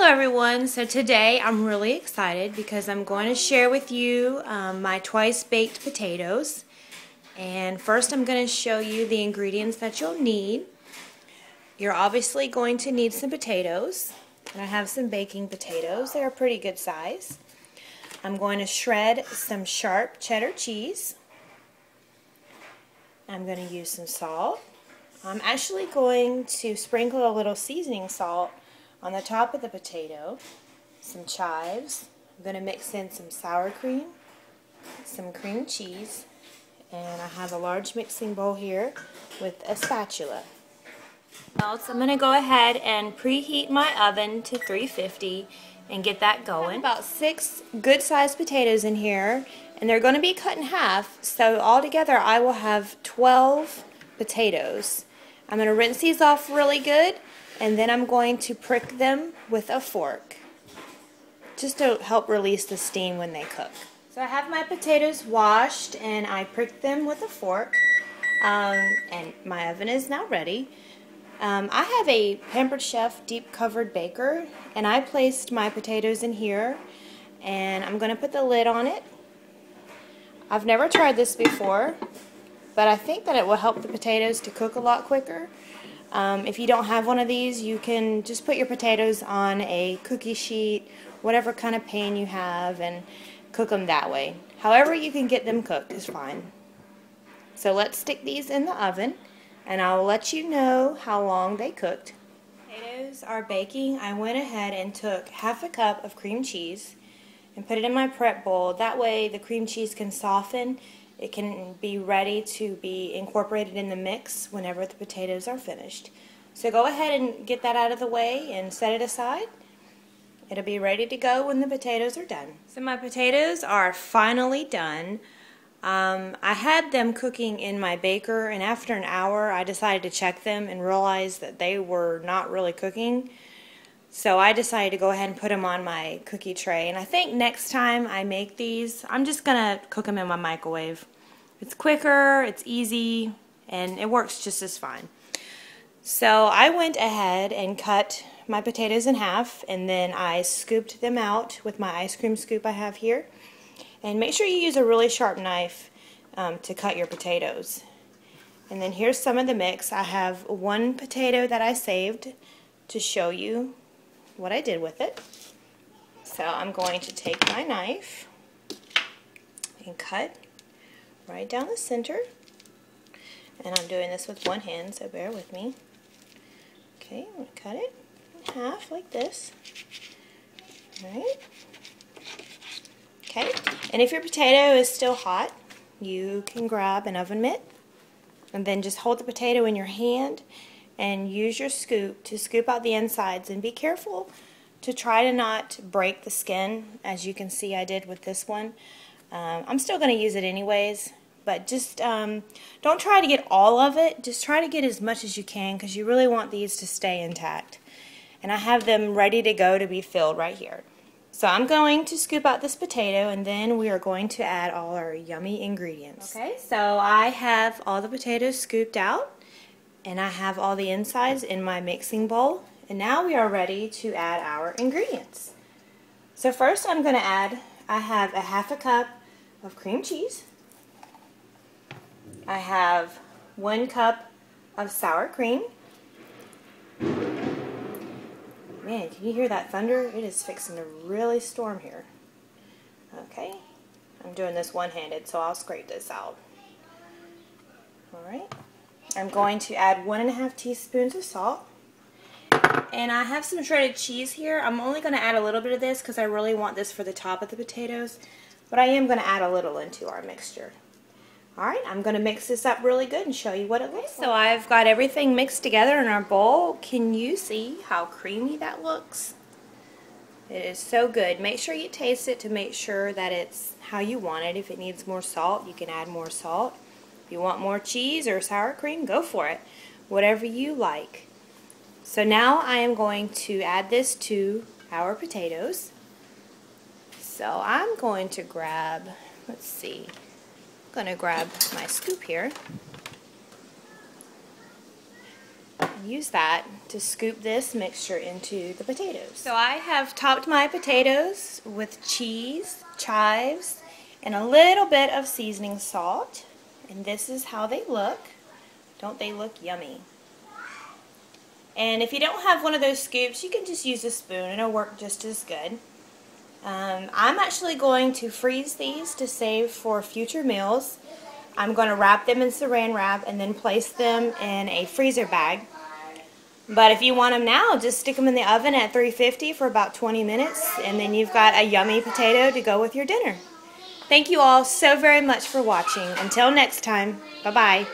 everyone. So today I'm really excited because I'm going to share with you my twice baked potatoes. And first I'm going to show you the ingredients that you'll need. You're obviously going to need some potatoes. And I have some baking potatoes. They're a pretty good size. I'm going to shred some sharp cheddar cheese. I'm going to use some salt. I'm actually going to sprinkle a little seasoning salt on the top of the potato, some chives. I'm going to mix in some sour cream, some cream cheese, and I have a large mixing bowl here with a spatula. So I'm going to go ahead and preheat my oven to 350 and get that going. I have about 6 good-sized potatoes in here, and they're going to be cut in half, so altogether I will have 12 potatoes. I'm going to rinse these off really good, and then I'm going to prick them with a fork just to help release the steam when they cook. So I have my potatoes washed and I pricked them with a fork, and my oven is now ready. I have a Pampered Chef deep covered baker, and I placed my potatoes in here, and I'm going to put the lid on it. I've never tried this before, but I think that it will help the potatoes to cook a lot quicker. If you don't have one of these, you can just put your potatoes on a cookie sheet, whatever kind of pan you have, and cook them that way. However you can get them cooked is fine. So let's stick these in the oven, and I'll let you know how long they cooked. Potatoes are baking. I went ahead and took half a cup of cream cheese and put it in my prep bowl. That way the cream cheese can soften. It can be ready to be incorporated in the mix whenever the potatoes are finished. So go ahead and get that out of the way and set it aside. It'll be ready to go when the potatoes are done. So my potatoes are finally done. I had them cooking in my baker, and after an hour I decided to check them and realized that they were not really cooking. So I decided to go ahead and put them on my cookie tray, and I think next time I make these, I'm just going to cook them in my microwave. It's quicker, it's easy, and it works just as fine. So I went ahead and cut my potatoes in half, and then I scooped them out with my ice cream scoop I have here. And make sure you use a really sharp knife to cut your potatoes. And then here's some of the mix. I have one potato that I saved to show you what I did with it. So I'm going to take my knife and cut right down the center. And I'm doing this with one hand, so bear with me. Okay, I'm going to cut it in half like this. Alright. Okay, and if your potato is still hot, you can grab an oven mitt and then just hold the potato in your hand and use your scoop to scoop out the insides, and be careful to try to not break the skin, as you can see I did with this one. I'm still going to use it anyways, but just don't try to get all of it. Just try to get as much as you can, because you really want these to stay intact. And I have them ready to go to be filled right here. So I'm going to scoop out this potato, and then we are going to add all our yummy ingredients. Okay, so I have all the potatoes scooped out, and I have all the insides in my mixing bowl, and now we are ready to add our ingredients. So first I'm going to add, I have a half a cup of cream cheese. I have 1 cup of sour cream. Man, can you hear that thunder? It is fixing to really storm here. Okay, I'm doing this one-handed, so I'll scrape this out. Alright, I'm going to add 1½ teaspoons of salt. And I have some shredded cheese here. I'm only going to add a little bit of this because I really want this for the top of the potatoes, but I am going to add a little into our mixture. Alright, I'm going to mix this up really good and show you what it looks like. So I've got everything mixed together in our bowl. Can you see how creamy that looks? It is so good. Make sure you taste it to make sure that it's how you want it. If it needs more salt, you can add more salt. If you want more cheese or sour cream, go for it. Whatever you like. So now I am going to add this to our potatoes. So I'm going to grab, let's see, I'm going to grab my scoop here. use that to scoop this mixture into the potatoes. So I have topped my potatoes with cheese, chives, and a little bit of seasoning salt. And this is how they look. Don't they look yummy? And if you don't have one of those scoops, you can just use a spoon and it'll work just as good. I'm actually going to freeze these to save for future meals. I'm going to wrap them in saran wrap and then place them in a freezer bag. But if you want them now, just stick them in the oven at 350 for about 20 minutes, and then you've got a yummy potato to go with your dinner. Thank you all so very much for watching. Until next time, bye-bye.